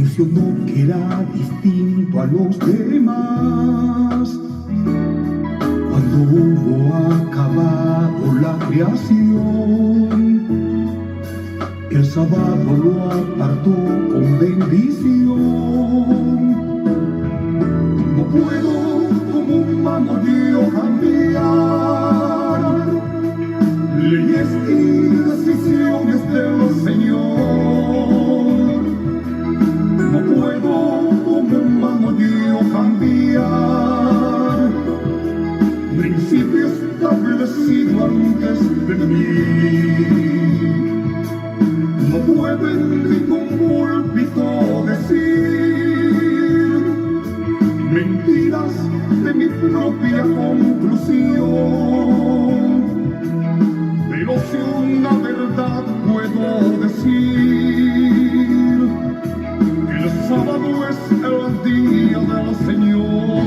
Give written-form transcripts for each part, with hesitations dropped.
mencionó que era distinto a los demás. Cuando hubo acabado la creación, el sábado lo apartó con bendición. No puedo como humano yo cambiar leyes y decisiones del Señor. No puedo como humano yo cambiar principio establecido antes de mí. No puedo en ningún púlpito decir mentiras de mi propia conclusión, pero si una verdad puedo decir, que el sábado es el día del Señor.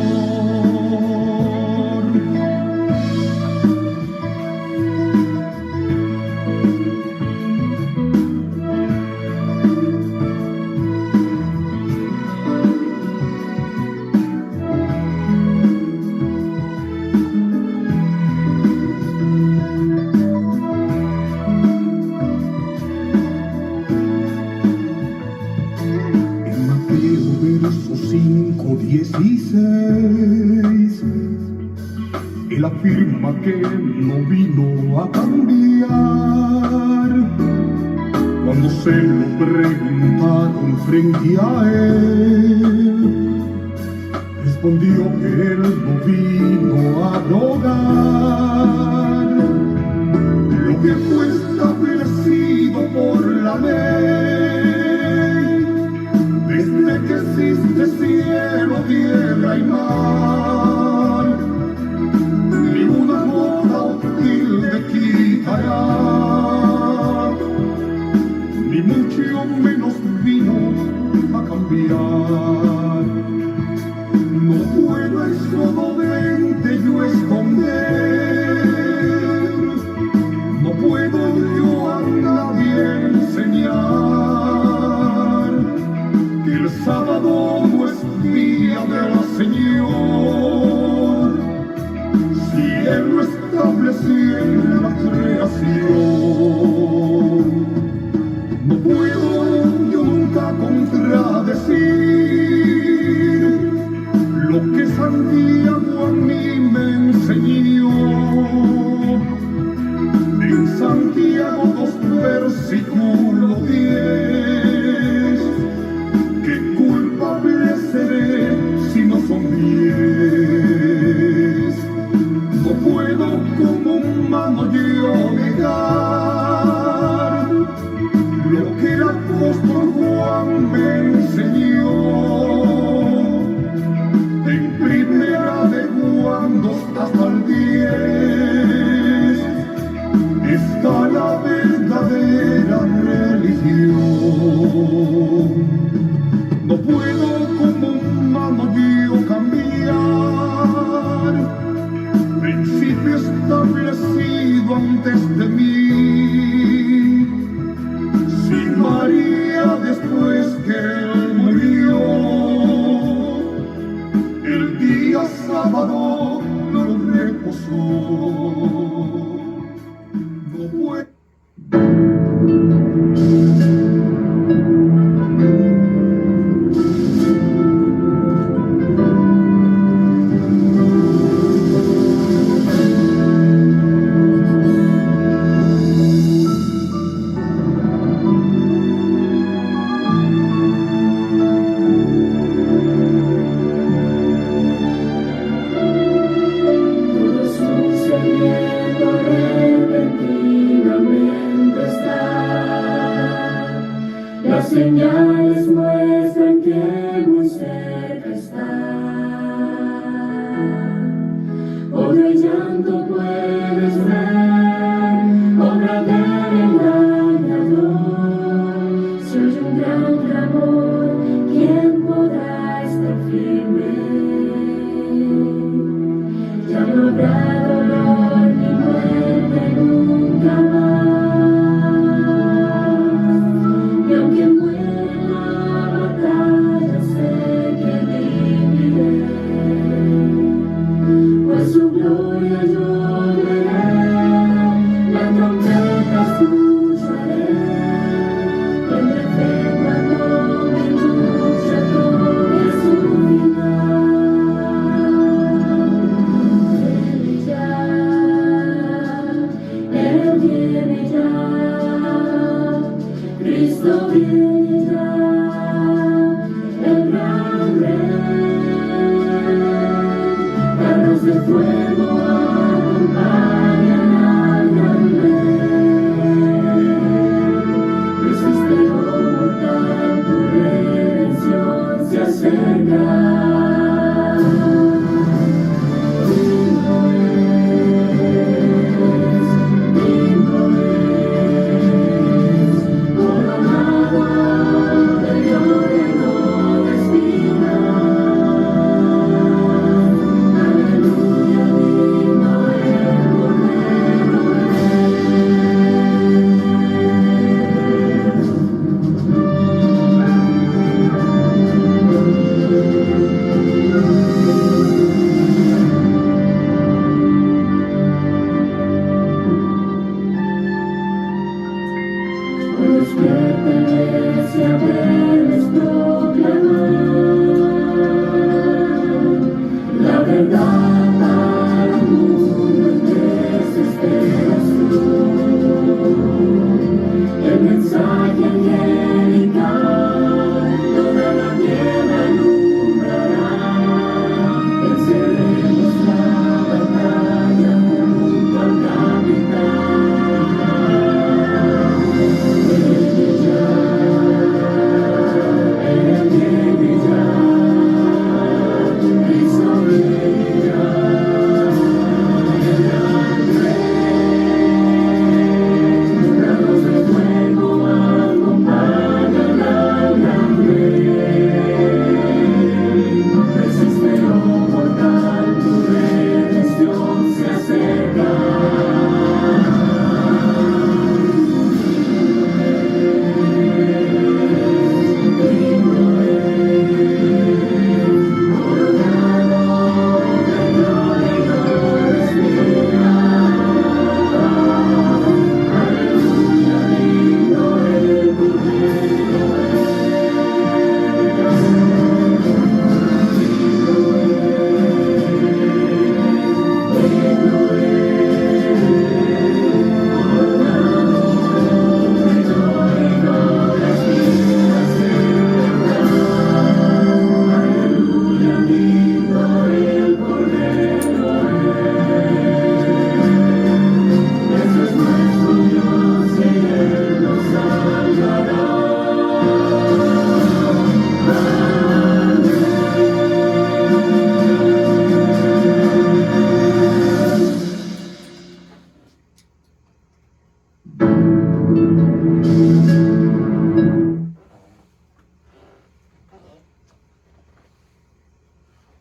Verso 5:16, él afirma que no vino a cambiar. Cuando se lo preguntaron frente a él, respondió que él no vino a abrogar lo que fue establecido por la ley. Desde que existe cielo, tierra y mar, ni una gota o tilde quitará, ni mucho menos vino a cambiar. No puedo Éxodo 20 yo esconder, no puedo yo a nadie enseñar que el sábado no es día del Señor, si Él lo estableció en la creación. No puedo yo nunca contradecir lo que Santiago a mí me enseñó. En Santiago 2, versículo 10, ¿qué culpable seré si no son 10? No puedo como humano yo negar lo que el apóstol Juan me enseñó. En primera de Juan 2 hasta el 10 está la verdadera religión. No puedo como humano yo cambiar principio establecido antes de mí. Si María después que él murió, el día sábado no reposó. No puedo.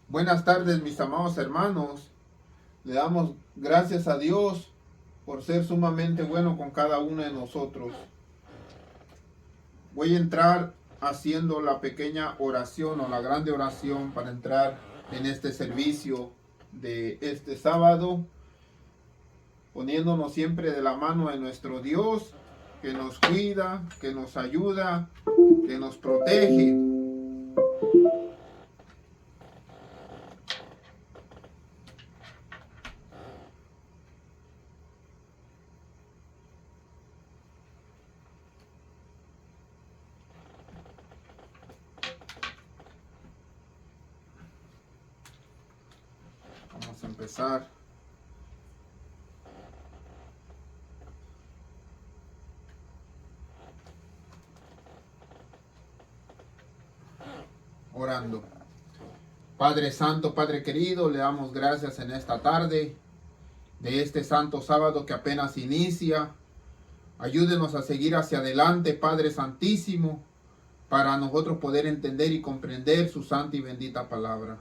Buenas tardes, mis amados hermanos. Le damos gracias a Dios por ser sumamente bueno con cada uno de nosotros. Voy a entrar haciendo la pequeña oración o la grande oración para entrar en este servicio de este sábado, poniéndonos siempre de la mano de nuestro Dios, que nos cuida, que nos ayuda, que nos protege. Vamos a empezar. Orando. Padre Santo, Padre querido, le damos gracias en esta tarde de este santo sábado que apenas inicia. Ayúdenos a seguir hacia adelante, Padre Santísimo, para nosotros poder entender y comprender su santa y bendita palabra.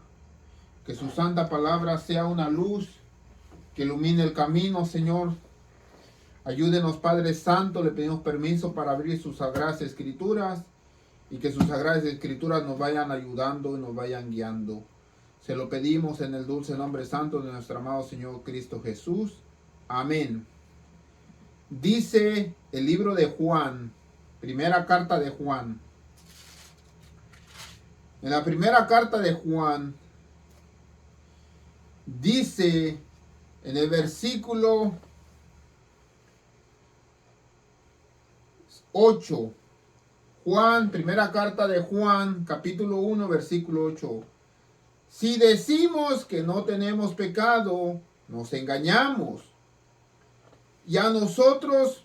Que su santa palabra sea una luz que ilumine el camino, Señor. Ayúdenos, Padre Santo, le pedimos permiso para abrir sus sagradas escrituras y que sus sagradas escrituras nos vayan ayudando y nos vayan guiando. Se lo pedimos en el dulce nombre santo de nuestro amado Señor Cristo Jesús. Amén. Dice el libro de Juan, primera carta de Juan. En la primera carta de Juan dice en el versículo 8, Juan, primera carta de Juan, capítulo 1, versículo 8. Si decimos que no tenemos pecado, nos engañamos y a nosotros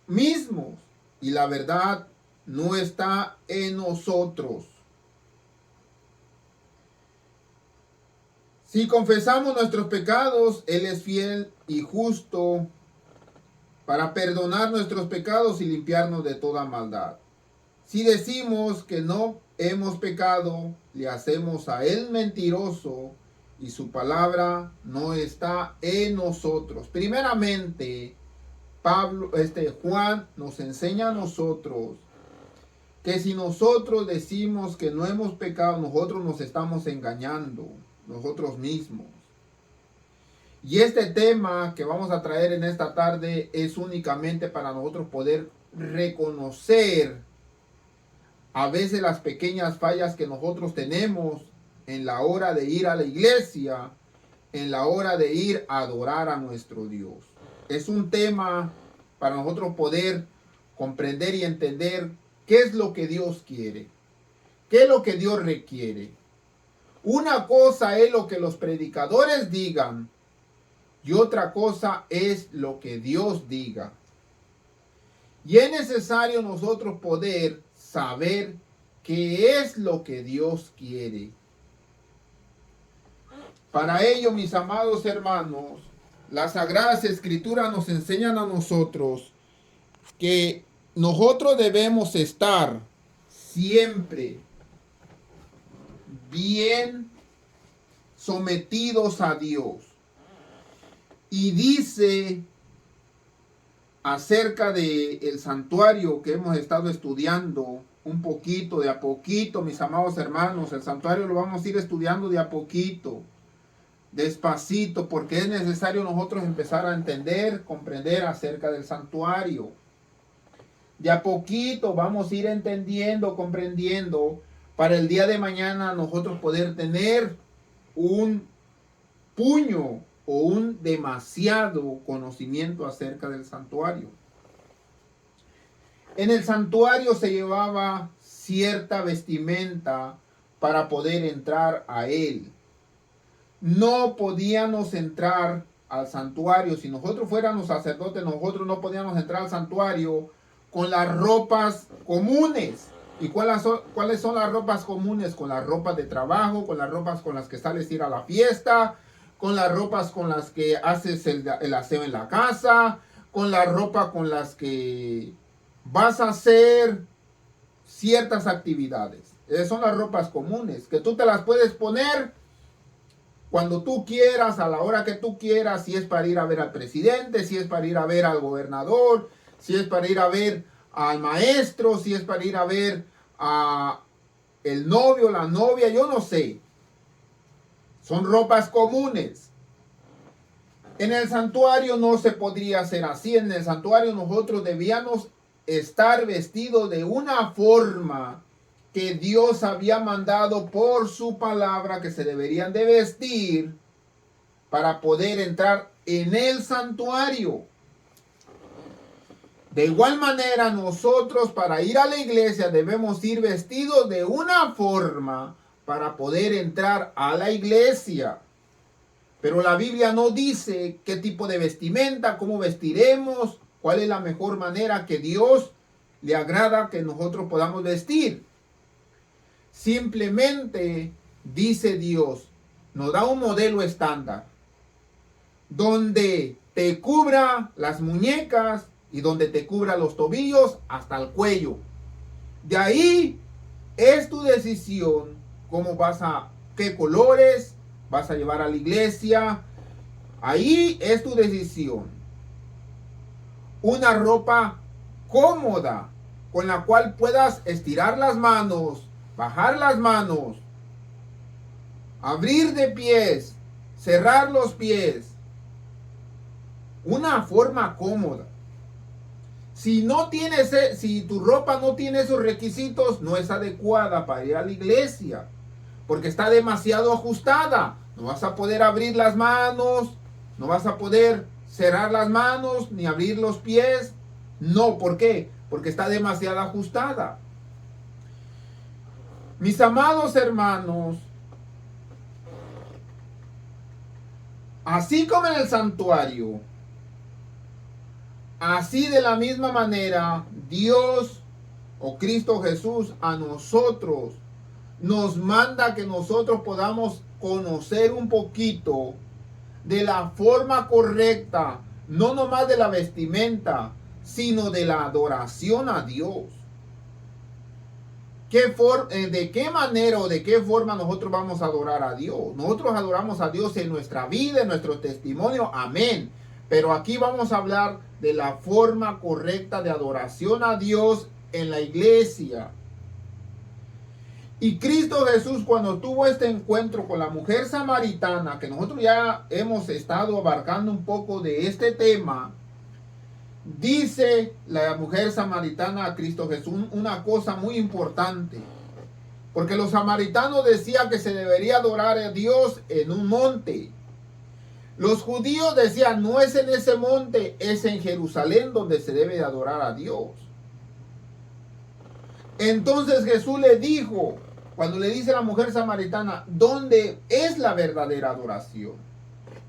mismos, y la verdad no está en nosotros. Si confesamos nuestros pecados, Él es fiel y justo para perdonar nuestros pecados y limpiarnos de toda maldad. Si decimos que no hemos pecado, le hacemos a Él mentiroso y su palabra no está en nosotros. Primeramente, Juan nos enseña a nosotros que si nosotros decimos que no hemos pecado, nosotros nos estamos engañando nosotros mismos. Y este tema que vamos a traer en esta tarde es únicamente para nosotros poder reconocer a veces las pequeñas fallas que nosotros tenemos en la hora de ir a la iglesia, en la hora de ir a adorar a nuestro Dios. Es un tema para nosotros poder comprender y entender qué es lo que Dios quiere, qué es lo que Dios requiere. Una cosa es lo que los predicadores digan y otra cosa es lo que Dios diga. Y es necesario nosotros poder saber qué es lo que Dios quiere. Para ello, mis amados hermanos, las Sagradas Escrituras nos enseñan a nosotros que nosotros debemos estar siempre bien sometidos a Dios. Y dice acerca del santuario que hemos estado estudiando un poquito, de a poquito, mis amados hermanos. El santuario lo vamos a ir estudiando de a poquito, despacito, porque es necesario nosotros empezar a entender, comprender acerca del santuario. De a poquito vamos a ir entendiendo, comprendiendo, para el día de mañana nosotros poder tener un puño o un demasiado conocimiento acerca del santuario. En el santuario se llevaba cierta vestimenta para poder entrar a él. No podíamos entrar al santuario. Si nosotros fuéramos sacerdotes, nosotros no podíamos entrar al santuario con las ropas comunes. ¿Y cuáles son las ropas comunes? Con las ropas de trabajo, con las ropas con las que sales a ir a la fiesta, con las ropas con las que haces el aseo en la casa, con la ropa con las que vas a hacer ciertas actividades. Esas son las ropas comunes, que tú te las puedes poner cuando tú quieras, a la hora que tú quieras, si es para ir a ver al presidente, si es para ir a ver al gobernador, si es para ir a ver al maestro, si es para ir a ver a el novio, la novia, yo no sé. Son ropas comunes. En el santuario no se podría hacer así. En el santuario nosotros debíamos estar vestidos de una forma que Dios había mandado por su palabra que se deberían de vestir para poder entrar en el santuario. De igual manera, nosotros para ir a la iglesia debemos ir vestidos de una forma para poder entrar a la iglesia. Pero la Biblia no dice qué tipo de vestimenta, cómo vestiremos, cuál es la mejor manera que Dios le agrada que nosotros podamos vestir. Simplemente dice Dios, nos da un modelo estándar, donde te cubra las muñecas y donde te cubra los tobillos hasta el cuello. De ahí es tu decisión cómo qué colores vas a llevar a la iglesia. Ahí es tu decisión. Una ropa cómoda con la cual puedas estirar las manos, bajar las manos, abrir de pies, cerrar los pies. Una forma cómoda. Si tu ropa no tiene esos requisitos, no es adecuada para ir a la iglesia, porque está demasiado ajustada. No vas a poder abrir las manos, no vas a poder cerrar las manos, ni abrir los pies. No, ¿por qué? Porque está demasiado ajustada. Mis amados hermanos, así como en el santuario, así de la misma manera, Dios o Cristo Jesús a nosotros nos manda que nosotros podamos conocer un poquito de la forma correcta, no nomás de la vestimenta, sino de la adoración a Dios. ¿De qué manera o de qué forma nosotros vamos a adorar a Dios? Nosotros adoramos a Dios en nuestra vida, en nuestro testimonio, amén. Pero aquí vamos a hablar de la forma correcta de adoración a Dios en la iglesia. Y Cristo Jesús, cuando tuvo este encuentro con la mujer samaritana, que nosotros ya hemos estado abarcando un poco de este tema, dice la mujer samaritana a Cristo Jesús una cosa muy importante. Porque los samaritanos decían que se debería adorar a Dios en un monte. Los judíos decían, no es en ese monte, es en Jerusalén donde se debe de adorar a Dios. Entonces Jesús le dijo, cuando le dice a la mujer samaritana, ¿dónde es la verdadera adoración?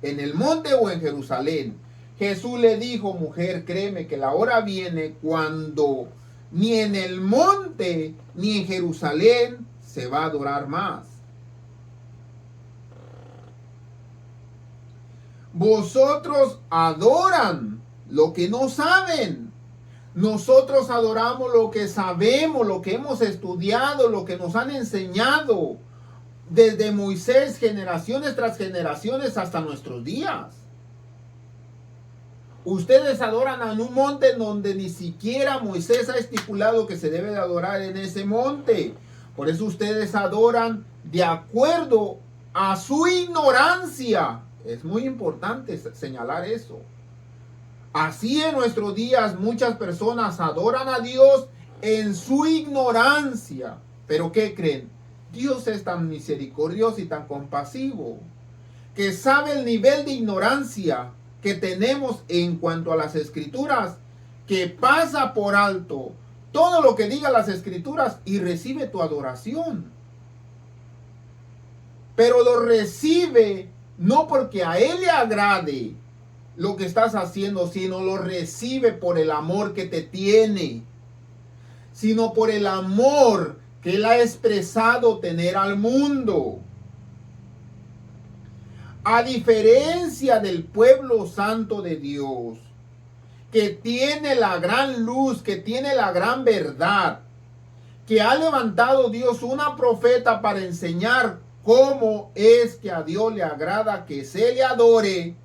¿En el monte o en Jerusalén? Jesús le dijo, mujer, créeme que la hora viene cuando ni en el monte ni en Jerusalén se va a adorar más. Vosotros adoran lo que no saben. Nosotros adoramos lo que sabemos, lo que hemos estudiado, lo que nos han enseñado desde Moisés, generaciones tras generaciones hasta nuestros días. Ustedes adoran en un monte donde ni siquiera Moisés ha estipulado que se debe de adorar en ese monte. Por eso ustedes adoran de acuerdo a su ignorancia. Es muy importante señalar eso. Así en nuestros días muchas personas adoran a Dios en su ignorancia. ¿Pero qué creen? Dios es tan misericordioso y tan compasivo que sabe el nivel de ignorancia que tenemos en cuanto a las escrituras, que pasa por alto todo lo que diga las escrituras y recibe tu adoración. Pero lo recibe no porque a Él le agrade lo que estás haciendo, sino lo recibe por el amor que te tiene, sino por el amor que Él ha expresado tener al mundo. A diferencia del pueblo santo de Dios, que tiene la gran luz, que tiene la gran verdad, que ha levantado Dios una profeta para enseñar ¿Cómo es que a Dios le agrada que se le adore?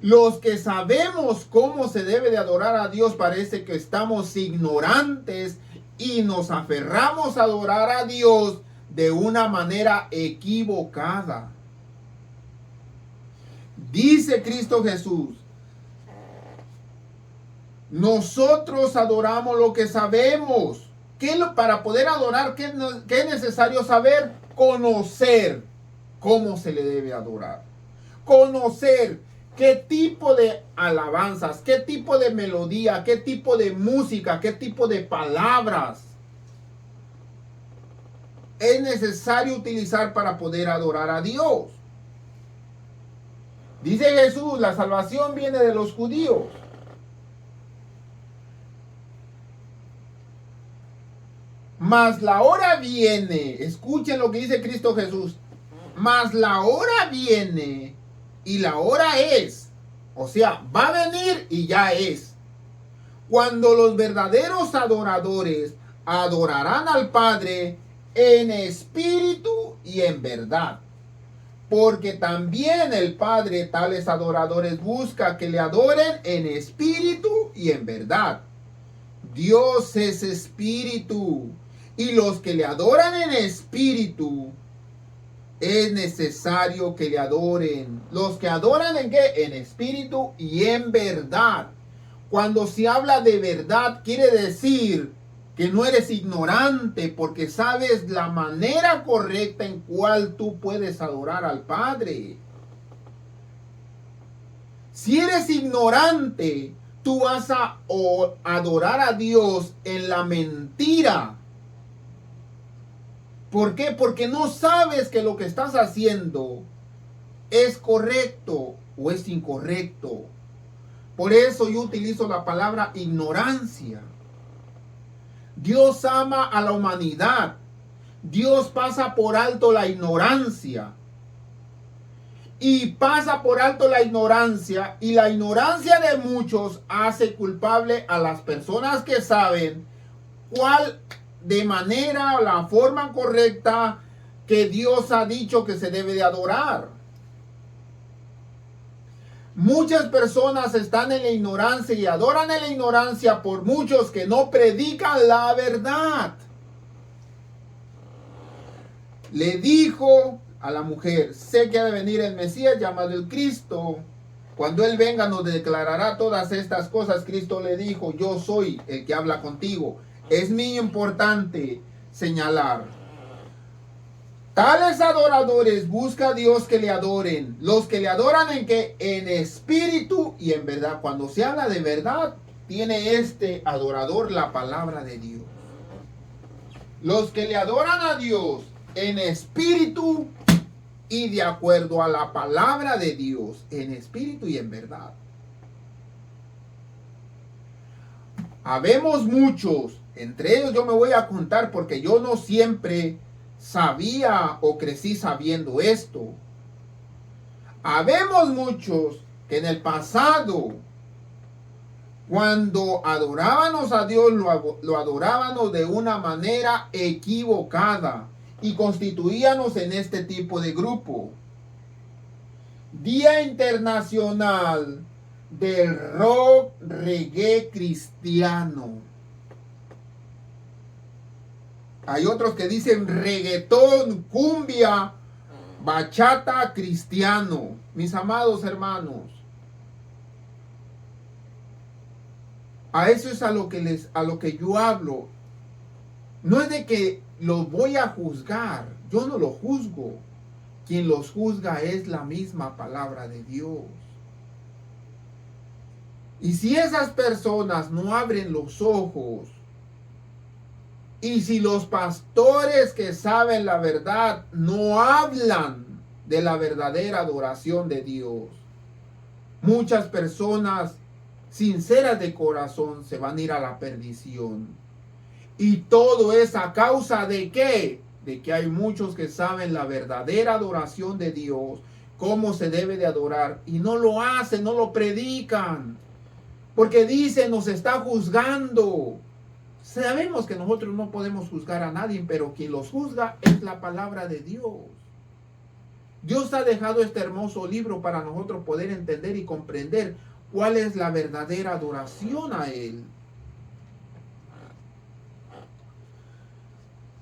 Los que sabemos cómo se debe de adorar a Dios parece que estamos ignorantes y nos aferramos a adorar a Dios de una manera equivocada. Dice Cristo Jesús, nosotros adoramos lo que sabemos. Para poder adorar, ¿qué es necesario saber? Conocer cómo se le debe adorar. Conocer qué tipo de alabanzas, qué tipo de melodía, qué tipo de música, qué tipo de palabras es necesario utilizar para poder adorar a Dios. Dice Jesús, la salvación viene de los judíos. Mas la hora viene, escuchen lo que dice Cristo Jesús, mas la hora viene y la hora es, o sea, va a venir y ya es, cuando los verdaderos adoradores adorarán al Padre en espíritu y en verdad. Porque también el Padre tales adoradores busca que le adoren en espíritu y en verdad. Dios es espíritu. Y los que le adoran en espíritu, es necesario que le adoren. Los que adoran en qué? En espíritu y en verdad. Cuando se habla de verdad, quiere decir que no eres ignorante, porque sabes la manera correcta en cual tú puedes adorar al Padre. Si eres ignorante, tú vas a adorar a Dios en la mentira. ¿Por qué? Porque no sabes que lo que estás haciendo es correcto o es incorrecto. Por eso yo utilizo la palabra ignorancia. Dios ama a la humanidad. Dios pasa por alto la ignorancia. Y pasa por alto la ignorancia. Y la ignorancia de muchos hace culpable a las personas que saben cuál de manera o la forma correcta que Dios ha dicho que se debe de adorar. Muchas personas están en la ignorancia y adoran en la ignorancia por muchos que no predican la verdad. Le dijo a la mujer, sé que ha de venir el Mesías llamado el Cristo. Cuando Él venga nos declarará todas estas cosas. Cristo le dijo, yo soy el que habla contigo. Es muy importante señalar. Tales adoradores busca a Dios que le adoren. Los que le adoran en qué? En espíritu y en verdad. Cuando se habla de verdad, tiene este adorador la palabra de Dios. Los que le adoran a Dios en espíritu y de acuerdo a la palabra de Dios, en espíritu y en verdad. Habemos muchos, entre ellos yo me voy a contar porque yo no siempre sabía o crecí sabiendo esto. Habemos muchos que en el pasado, cuando adorábamos a Dios, lo adorábamos de una manera equivocada y constituíamos en este tipo de grupo. Día Internacional del Rock Reggae Cristiano. Hay otros que dicen reggaetón, cumbia, bachata cristiano. Mis amados hermanos, a eso es a lo que yo hablo. No es de que los voy a juzgar. Yo no los juzgo. Quien los juzga es la misma palabra de Dios. Y si esas personas no abren los ojos, y si los pastores que saben la verdad no hablan de la verdadera adoración de Dios, muchas personas sinceras de corazón se van a ir a la perdición. Y todo es a causa de ¿qué? De que hay muchos que saben la verdadera adoración de Dios, cómo se debe de adorar, y no lo hacen, no lo predican. Porque dicen, nos está juzgando. Sabemos que nosotros no podemos juzgar a nadie, pero quien los juzga es la palabra de Dios. Dios ha dejado este hermoso libro para nosotros poder entender y comprender cuál es la verdadera adoración a Él.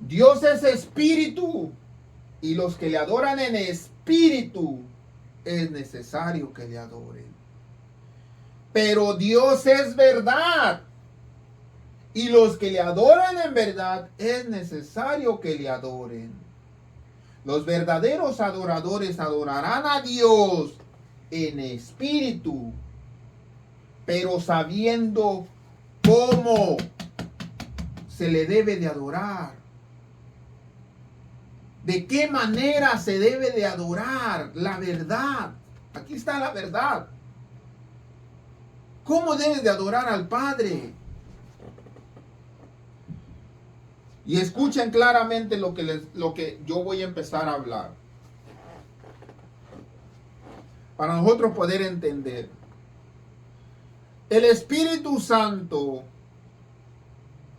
Dios es espíritu, y los que le adoran en espíritu es necesario que le adoren. Pero Dios es verdad, y los que le adoran en verdad es necesario que le adoren. Los verdaderos adoradores adorarán a Dios en espíritu, pero sabiendo cómo se le debe de adorar. ¿De qué manera se debe de adorar? La verdad. Aquí está la verdad. ¿Cómo debes de adorar al Padre? Y escuchen claramente lo que yo voy a empezar a hablar. Para nosotros poder entender. El Espíritu Santo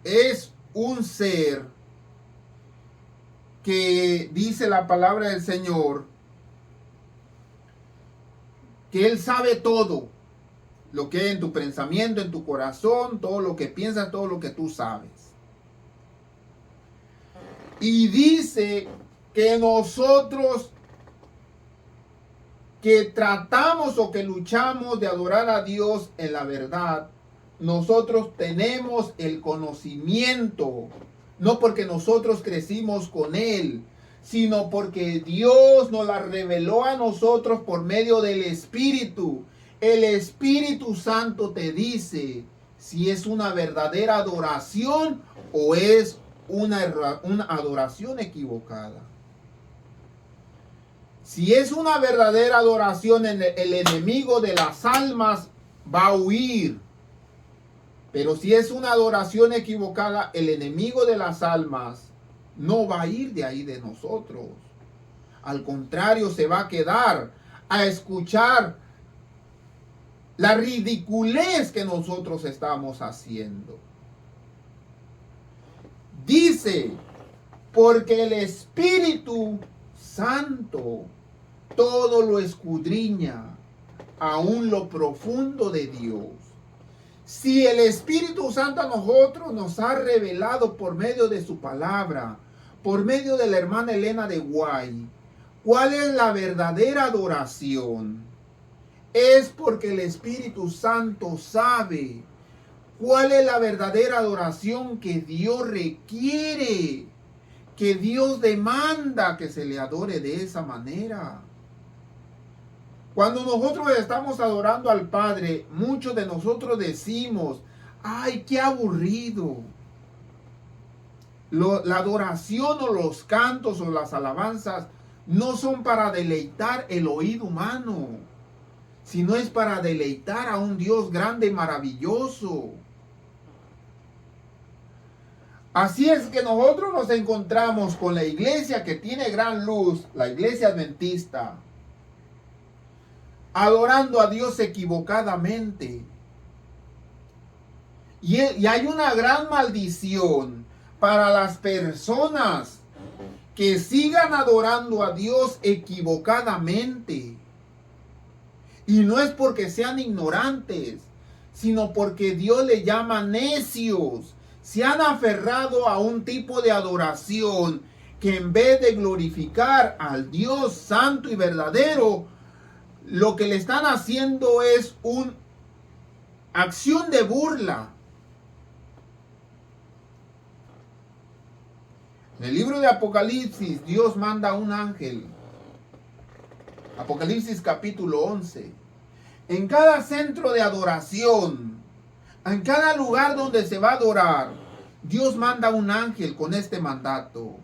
es un ser que dice la palabra del Señor que Él sabe todo. Lo que hay en tu pensamiento, en tu corazón, todo lo que piensas, todo lo que tú sabes. Y dice que nosotros que tratamos o que luchamos de adorar a Dios en la verdad, nosotros tenemos el conocimiento, no porque nosotros crecimos con Él, sino porque Dios nos la reveló a nosotros por medio del Espíritu. El Espíritu Santo te dice si es una verdadera adoración o es una adoración equivocada. Si es una verdadera adoración, el enemigo de las almas va a huir. Pero si es una adoración equivocada, el enemigo de las almas no va a ir de ahí de nosotros. Al contrario, se va a quedar a escuchar la ridiculez que nosotros estamos haciendo. Dice, porque el Espíritu Santo todo lo escudriña, aún lo profundo de Dios. Si el Espíritu Santo a nosotros nos ha revelado por medio de su palabra, por medio de la hermana Elena de Guay, ¿cuál es la verdadera adoración? Es porque el Espíritu Santo sabe cuál es la verdadera adoración que Dios requiere, que Dios demanda que se le adore de esa manera. Cuando nosotros estamos adorando al Padre, muchos de nosotros decimos, ¡ay, qué aburrido! La adoración o los cantos o las alabanzas no son para deleitar el oído humano, sino es para deleitar a un Dios grande y maravilloso. Así es que nosotros nos encontramos con la iglesia que tiene gran luz, la iglesia adventista, adorando a Dios equivocadamente. Y hay una gran maldición para las personas que sigan adorando a Dios equivocadamente. Y no es porque sean ignorantes, sino porque Dios les llama necios. Se han aferrado a un tipo de adoración que en vez de glorificar al Dios santo y verdadero, lo que le están haciendo es una acción de burla. En el libro de Apocalipsis, Dios manda a un ángel. Apocalipsis capítulo 11. En cada centro de adoración, en cada lugar donde se va a adorar, Dios manda un ángel con este mandato.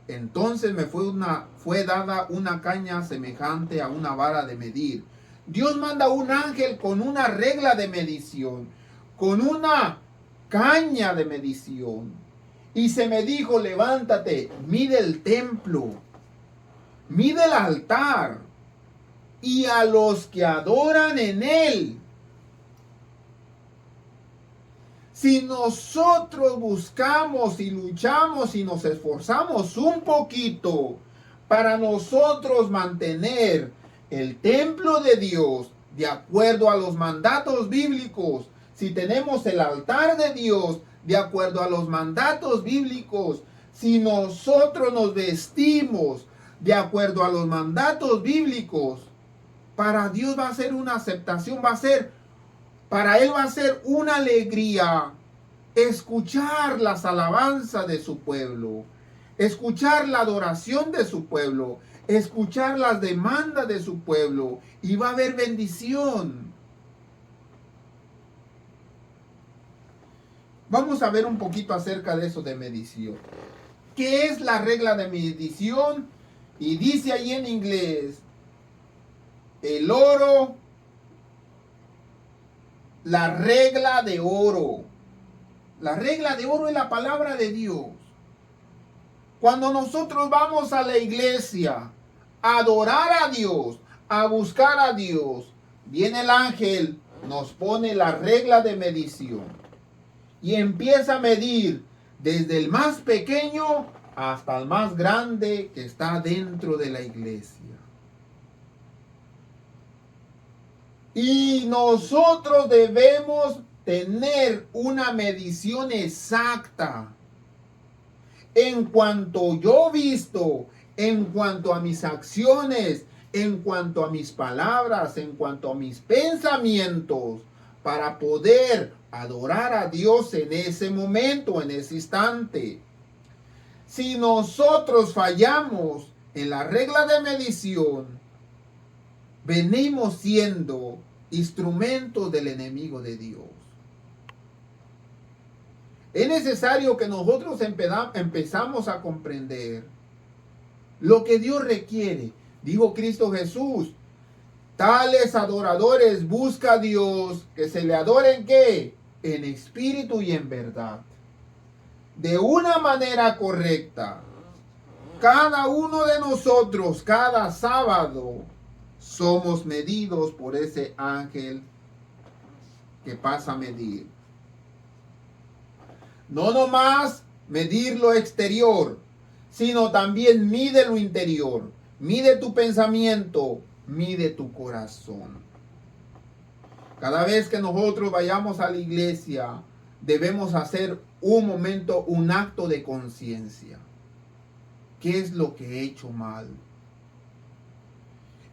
Entonces me fue dada una caña semejante a una vara de medir. Dios manda un ángel con una regla de medición, con una caña de medición. Y se me dijo, levántate, mide el templo, mide el altar y a los que adoran en él. Si nosotros buscamos y luchamos y nos esforzamos un poquito para nosotros mantener el templo de Dios de acuerdo a los mandatos bíblicos, si tenemos el altar de Dios de acuerdo a los mandatos bíblicos, si nosotros nos vestimos de acuerdo a los mandatos bíblicos, para Dios va a ser una aceptación, para Él va a ser una alegría escuchar las alabanzas de su pueblo, escuchar la adoración de su pueblo, escuchar las demandas de su pueblo, y va a haber bendición. Vamos a ver un poquito acerca de eso de medición. ¿Qué es la regla de medición? Y dice ahí en inglés, el oro, la regla de oro. La regla de oro es la palabra de Dios. Cuando nosotros vamos a la iglesia a adorar a Dios, a buscar a Dios, viene el ángel, nos pone la regla de medición y empieza a medir desde el más pequeño hasta el más grande que está dentro de la iglesia. Y nosotros debemos tener una medición exacta en cuanto yo visto, en cuanto a mis acciones, en cuanto a mis palabras, en cuanto a mis pensamientos, para poder adorar a Dios en ese momento, en ese instante. Si nosotros fallamos en la regla de medición, venimos siendo instrumentos del enemigo de Dios. Es necesario que nosotros empezamos a comprender lo que Dios requiere. Dijo Cristo Jesús, tales adoradores busca a Dios que se le adoren ¿qué? En espíritu y en verdad. De una manera correcta. Cada uno de nosotros, cada sábado, somos medidos por ese ángel que pasa a medir. No nomás medir lo exterior, sino también mide lo interior. Mide tu pensamiento, mide tu corazón. Cada vez que nosotros vayamos a la iglesia, debemos hacer un momento, un acto de conciencia. ¿Qué es lo que he hecho mal?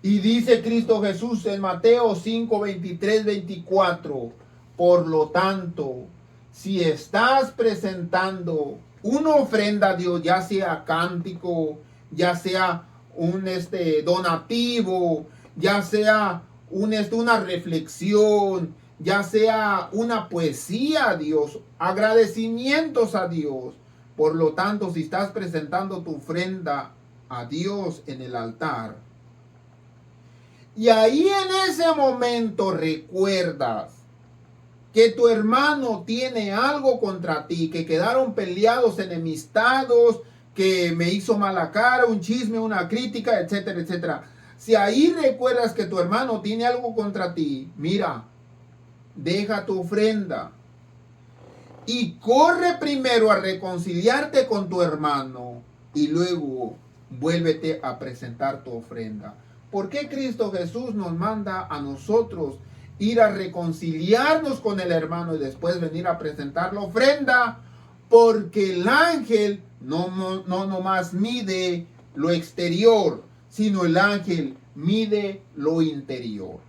Y dice Cristo Jesús en Mateo 5, 23, 24, por lo tanto, si estás presentando una ofrenda a Dios, ya sea cántico, ya sea un donativo, ya sea una reflexión, ya sea una poesía a Dios, agradecimientos a Dios. Por lo tanto, si estás presentando tu ofrenda a Dios en el altar, y ahí en ese momento recuerdas que tu hermano tiene algo contra ti, que quedaron peleados, enemistados, que me hizo mala cara, un chisme, una crítica, etcétera, etcétera. Si ahí recuerdas que tu hermano tiene algo contra ti, mira, deja tu ofrenda y corre primero a reconciliarte con tu hermano y luego vuélvete a presentar tu ofrenda. ¿Por qué Cristo Jesús nos manda a nosotros ir a reconciliarnos con el hermano y después venir a presentar la ofrenda? Porque el ángel no nomás mide lo exterior, sino el ángel mide lo interior.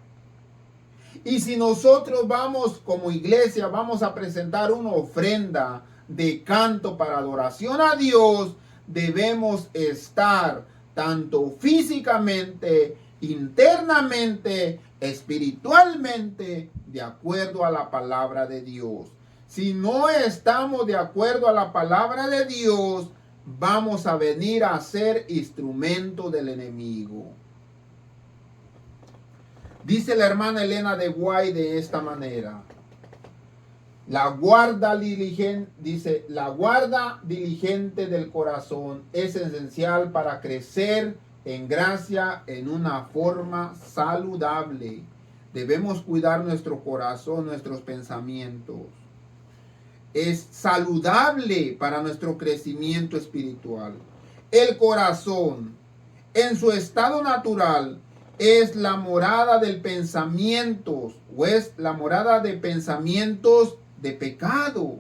Y si nosotros vamos como iglesia, vamos a presentar una ofrenda de canto para adoración a Dios, debemos estar tanto físicamente, internamente, espiritualmente, de acuerdo a la palabra de Dios. Si no estamos de acuerdo a la palabra de Dios, vamos a venir a ser instrumento del enemigo. Dice la hermana Elena de White de esta manera. La guarda diligente del corazón es esencial para crecer en gracia en una forma saludable. Debemos cuidar nuestro corazón, nuestros pensamientos. es saludable para nuestro crecimiento espiritual. El corazón, en su estado natural, es la morada del pensamiento, o es la morada de pensamientos de pecado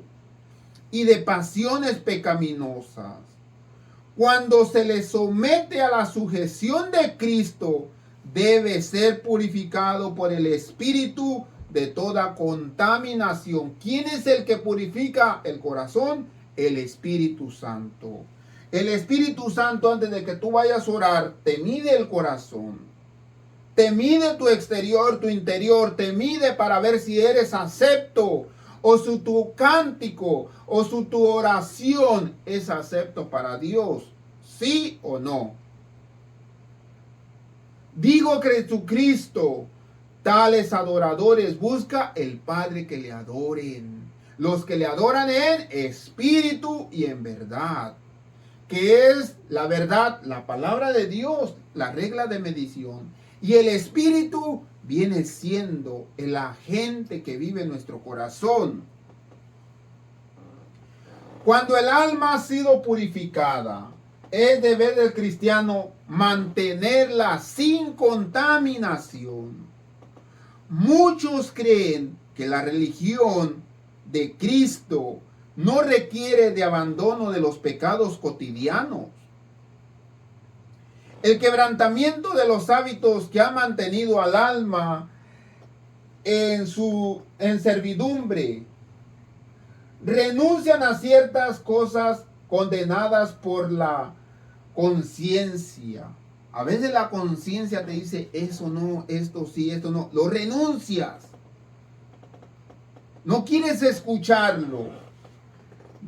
y de pasiones pecaminosas. Cuando se le somete a la sujeción de Cristo, debe ser purificado por el Espíritu de toda contaminación. ¿Quién es el que purifica el corazón? El Espíritu Santo. El Espíritu Santo, antes de que tú vayas a orar, te mide el corazón. Te mide tu exterior, tu interior. Te mide para ver si eres acepto. O si tu cántico o si tu oración es acepto para Dios. ¿Sí o no? Digo que Jesucristo, tales adoradores, busca el Padre que le adoren. Los que le adoran en espíritu y en verdad. Que es la verdad, la palabra de Dios, la regla de medición. Y el espíritu viene siendo el agente que vive en nuestro corazón. Cuando el alma ha sido purificada, es deber del cristiano mantenerla sin contaminación. Muchos creen que la religión de Cristo no requiere de abandono de los pecados cotidianos. El quebrantamiento de los hábitos que ha mantenido al alma en servidumbre. Renuncian a ciertas cosas condenadas por la conciencia. A veces la conciencia te dice, eso no, esto sí, esto no. Lo renuncias. No quieres escucharlo.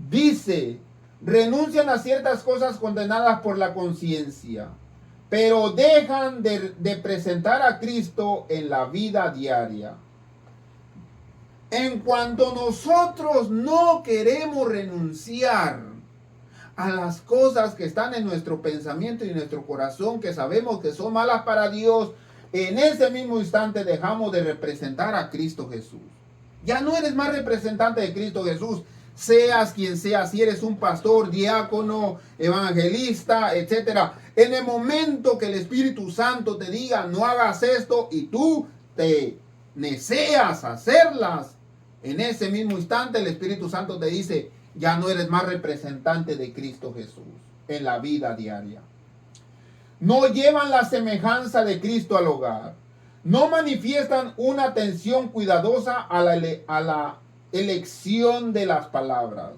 Dice, renuncian a ciertas cosas condenadas por la conciencia, pero dejan de presentar a Cristo en la vida diaria. En cuanto nosotros no queremos renunciar a las cosas que están en nuestro pensamiento y en nuestro corazón, que sabemos que son malas para Dios, en ese mismo instante dejamos de representar a Cristo Jesús. Ya no eres más representante de Cristo Jesús, seas quien seas, si eres un pastor, diácono, evangelista, etc. En el momento que el Espíritu Santo te diga, no hagas esto, y tú te neceas hacerlas, en ese mismo instante el Espíritu Santo te dice, ya no eres más representante de Cristo Jesús en la vida diaria. No llevan la semejanza de Cristo al hogar. No manifiestan una atención cuidadosa a la elección de las palabras.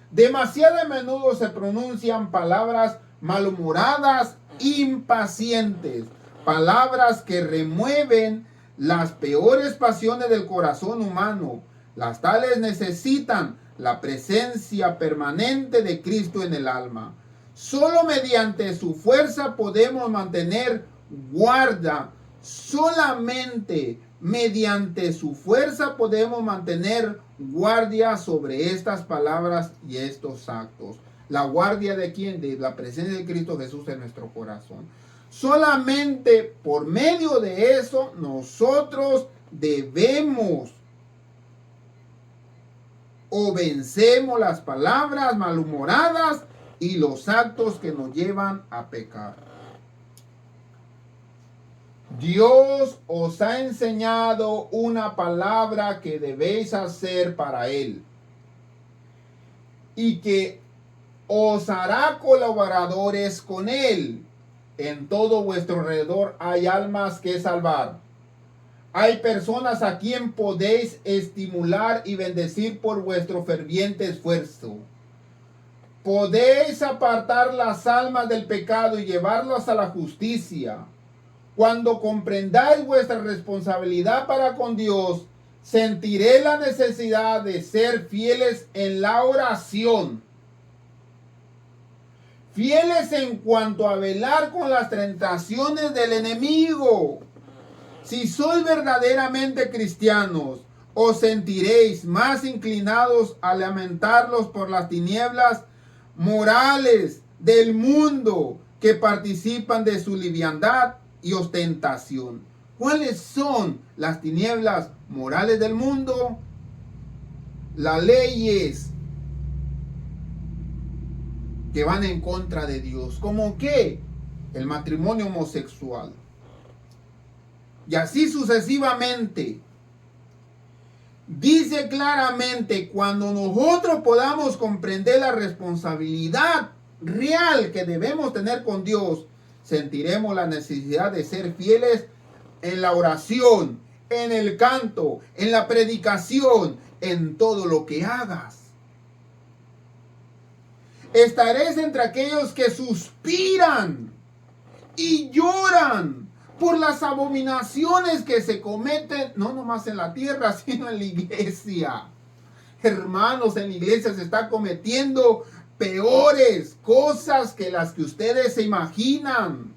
Demasiado a menudo se pronuncian palabras malhumoradas, impacientes, palabras que remueven las peores pasiones del corazón humano. Las tales necesitan la presencia permanente de Cristo en el alma. Solo mediante su fuerza podemos mantener guarda. Solamente mediante su fuerza podemos mantener guardia sobre estas palabras y estos actos. ¿La guardia de quién? De la presencia de Cristo Jesús en nuestro corazón. Solamente por medio de eso nosotros debemos o vencemos las palabras malhumoradas y los actos que nos llevan a pecar. Dios os ha enseñado una palabra que debéis hacer para Él y que os hará colaboradores con Él. En todo vuestro alrededor hay almas que salvar. Hay personas a quien podéis estimular y bendecir por vuestro ferviente esfuerzo. Podéis apartar las almas del pecado y llevarlas a la justicia. Cuando comprendáis vuestra responsabilidad para con Dios, sentiré la necesidad de ser fieles en la oración. Fieles en cuanto a velar con las tentaciones del enemigo. Si sois verdaderamente cristianos, os sentiréis más inclinados a lamentarlos por las tinieblas morales del mundo que participan de su liviandad y ostentación. ¿Cuáles son las tinieblas morales del mundo? las leyes que van en contra de Dios. ¿Cómo qué? El matrimonio homosexual. Y así sucesivamente. Dice claramente, cuando nosotros podamos comprender la responsabilidad real que debemos tener con Dios, sentiremos la necesidad de ser fieles en la oración, en el canto, en la predicación, en todo lo que hagas. Estaréis entre aquellos que suspiran y lloran por las abominaciones que se cometen, no nomás en la tierra, sino en la iglesia. Hermanos, en la iglesia se está cometiendo peores cosas que las que ustedes se imaginan.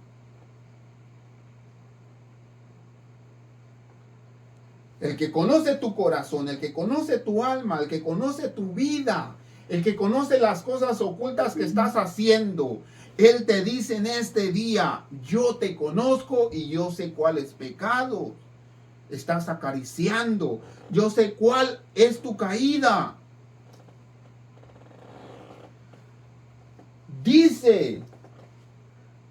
El que conoce tu corazón, el que conoce tu alma, el que conoce tu vida, el que conoce las cosas ocultas que estás haciendo, Él te dice en este día, yo te conozco y yo sé cuál es pecado. Estás acariciando, yo sé cuál es tu caída. Dice,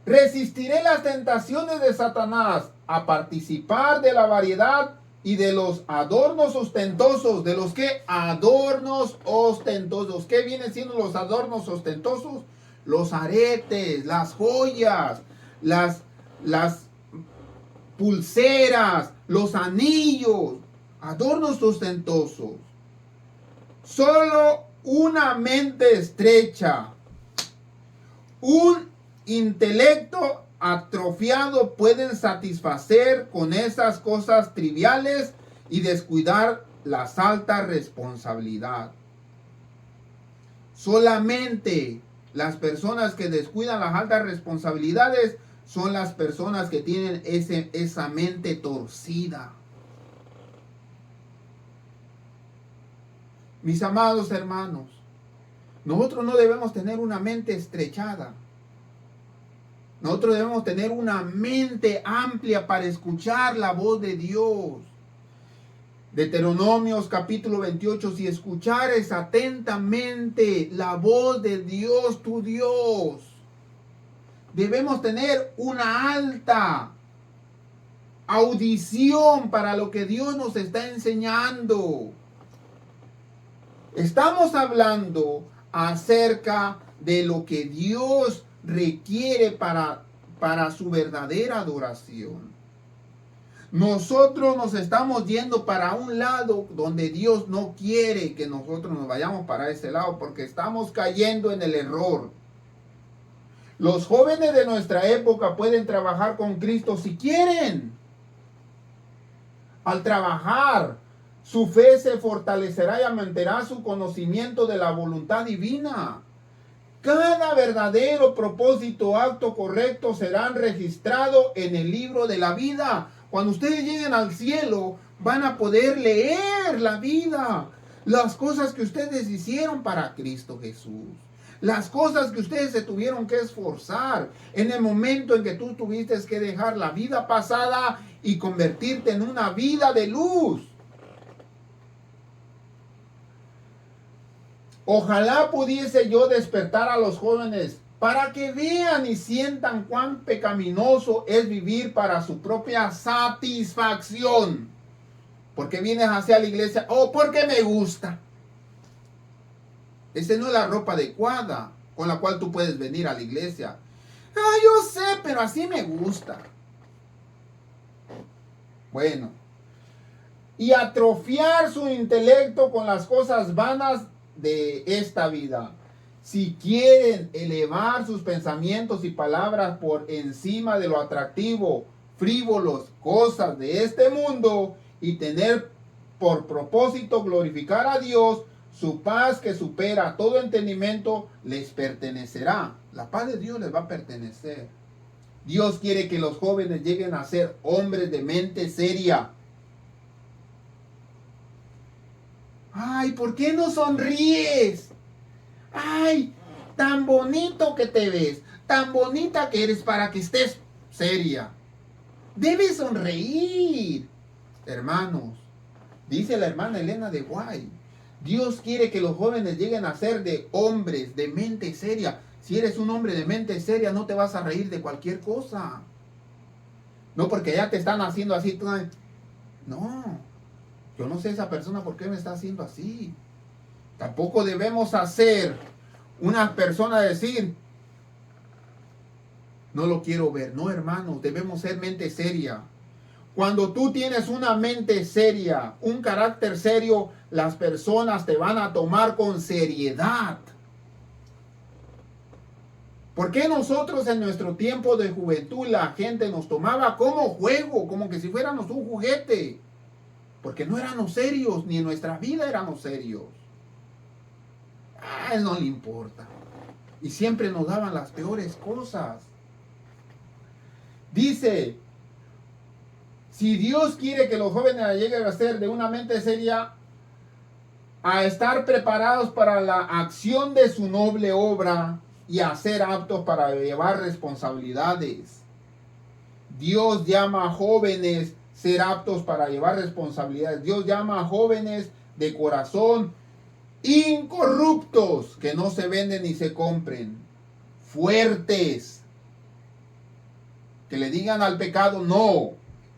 resistiré las tentaciones de Satanás a participar de la variedad y de los adornos ostentosos. ¿De los qué? Adornos ostentosos. ¿Qué vienen siendo los adornos ostentosos? Los aretes, las joyas, las pulseras, los anillos, adornos ostentosos. Solo una mente estrecha, un intelecto atrofiado pueden satisfacer con esas cosas triviales y descuidar las altas responsabilidades. Solamente las personas que descuidan las altas responsabilidades son las personas que tienen esa mente torcida. Mis amados hermanos, nosotros no debemos tener una mente estrechada. Nosotros debemos tener una mente amplia para escuchar la voz de Dios. Deuteronomios capítulo 28, si escuchares atentamente la voz de Dios, tu Dios, debemos tener una alta audición para lo que Dios nos está enseñando. Estamos hablando acerca de lo que Dios requiere para su verdadera adoración. Nosotros nos estamos yendo para un lado donde Dios no quiere que nosotros nos vayamos para ese lado, porque estamos cayendo en el error. Los jóvenes de nuestra época pueden trabajar con Cristo si quieren. Al trabajar, su fe se fortalecerá y aumentará su conocimiento de la voluntad divina. Cada verdadero propósito, acto correcto serán registrados en el libro de la vida. Cuando ustedes lleguen al cielo, van a poder leer la vida, las cosas que ustedes hicieron para Cristo Jesús, las cosas que ustedes se tuvieron que esforzar en el momento en que tú tuviste que dejar la vida pasada y convertirte en una vida de luz. Ojalá pudiese yo despertar a los jóvenes para que vean y sientan cuán pecaminoso es vivir para su propia satisfacción. ¿Por qué vienes hacia la iglesia? Oh, porque me gusta. Esa no es la ropa adecuada con la cual tú puedes venir a la iglesia. Ah, yo sé, pero así me gusta. Bueno. Y atrofiar su intelecto con las cosas vanas de esta vida. Si quieren elevar sus pensamientos y palabras por encima de lo atractivo, frívolos, cosas de este mundo, y tener por propósito glorificar a Dios, su paz que supera todo entendimiento les pertenecerá. La paz de Dios les va a pertenecer. Dios quiere que los jóvenes lleguen a ser hombres de mente seria. Ay, ¿por qué no sonríes? Ay, tan bonito que te ves, tan bonita que eres para que estés seria. Debes sonreír. Hermanos, dice la hermana Elena de White, Dios quiere que los jóvenes lleguen a ser de hombres de mente seria. Si eres un hombre de mente seria, no te vas a reír de cualquier cosa. No porque ya te están haciendo así. No, yo no sé esa persona por qué me está haciendo así. Tampoco debemos hacer una persona decir, no lo quiero ver. No, hermanos, debemos ser mente seria. Cuando tú tienes una mente seria, un carácter serio, las personas te van a tomar con seriedad. ¿Por qué nosotros en nuestro tiempo de juventud la gente nos tomaba como juego, como que si fuéramos un juguete? Porque no éramos serios, ni en nuestra vida éramos serios. A él no le importa. Y siempre nos daban las peores cosas. Dice, si Dios quiere que los jóvenes lleguen a ser de una mente seria, a estar preparados para la acción de su noble obra y a ser aptos para llevar responsabilidades. Dios llama a jóvenes ser aptos para llevar responsabilidades. Dios llama a jóvenes de corazón incorruptos, que no se venden ni se compren, fuertes, que le digan al pecado no,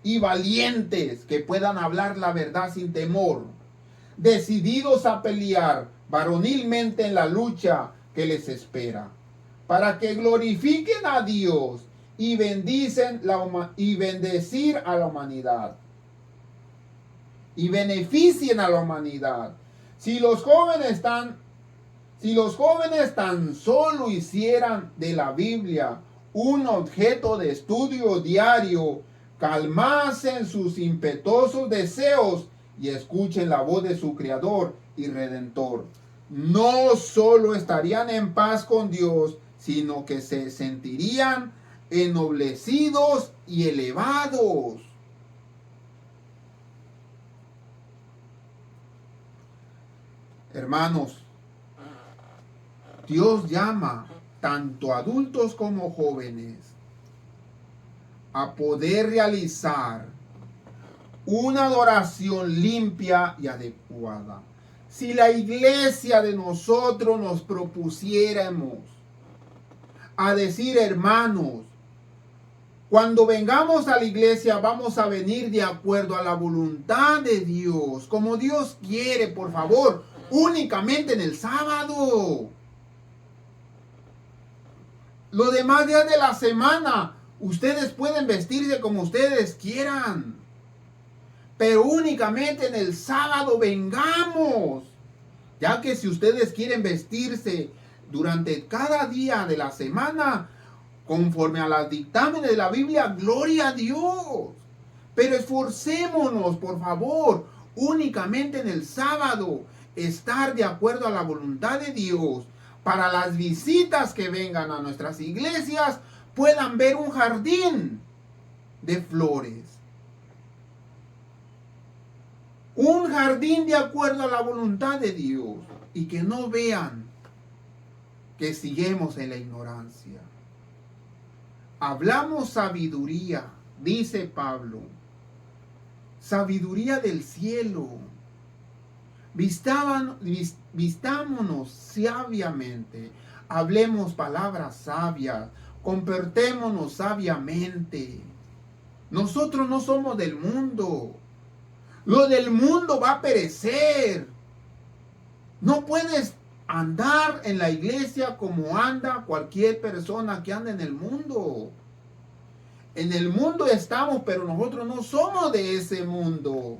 y valientes, que puedan hablar la verdad sin temor, decididos a pelear varonilmente en la lucha que les espera, para que glorifiquen a Dios y bendecir a la humanidad y beneficien a la humanidad. Si los jóvenes tan solo hicieran de la Biblia un objeto de estudio diario, calmasen sus impetuosos deseos y escuchen la voz de su Creador y Redentor, no solo estarían en paz con Dios, sino que se sentirían ennoblecidos y elevados. Hermanos, Dios llama tanto adultos como jóvenes a poder realizar una adoración limpia y adecuada. Si la iglesia de nosotros nos propusiéramos a decir, hermanos, cuando vengamos a la iglesia vamos a venir de acuerdo a la voluntad de Dios, como Dios quiere, por favor, únicamente en el sábado. Los demás días de la semana, ustedes pueden vestirse como ustedes quieran, pero únicamente en el sábado vengamos. Ya que si ustedes quieren vestirse durante cada día de la semana, conforme a los dictámenes de la Biblia, gloria a Dios. Pero esforcémonos, por favor, únicamente en el sábado, estar de acuerdo a la voluntad de Dios, para las visitas que vengan a nuestras iglesias, puedan ver un jardín de flores. Un jardín de acuerdo a la voluntad de Dios, y que no vean que seguimos en la ignorancia. Hablamos sabiduría, dice Pablo, sabiduría del cielo. Vistámonos sabiamente, hablemos palabras sabias, comportémonos sabiamente. Nosotros no somos del mundo. Lo del mundo va a perecer. No puedes andar en la iglesia como anda cualquier persona que anda en el mundo. En el mundo estamos, pero nosotros no somos de ese mundo.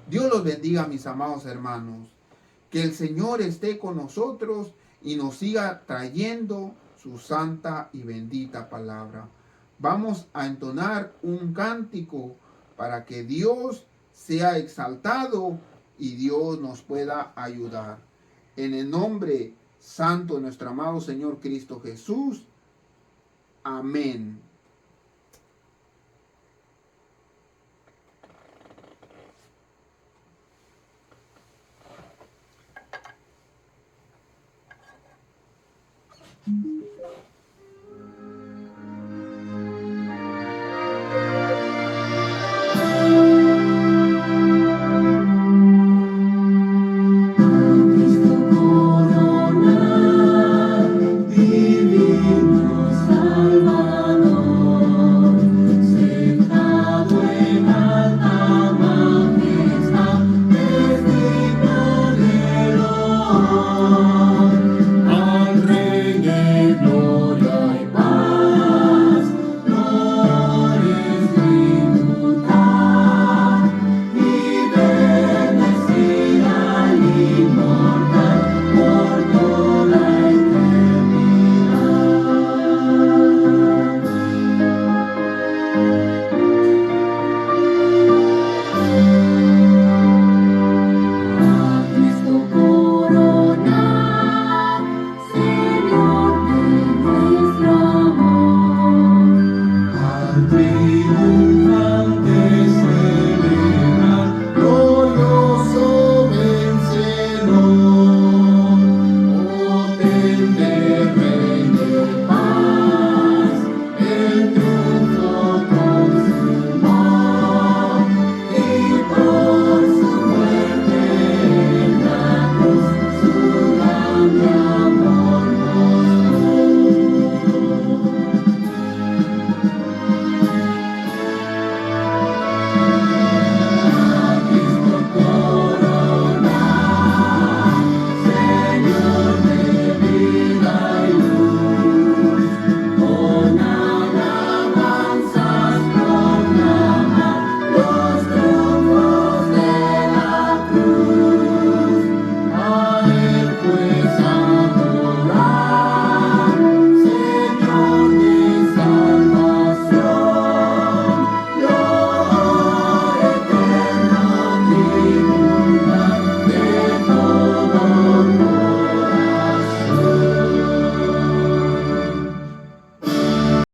Dios los bendiga, mis amados hermanos. Que el Señor esté con nosotros y nos siga trayendo su santa y bendita palabra. Vamos a entonar un cántico para que Dios sea exaltado y Dios nos pueda ayudar. En el nombre santo de nuestro amado Señor Cristo Jesús. Amén.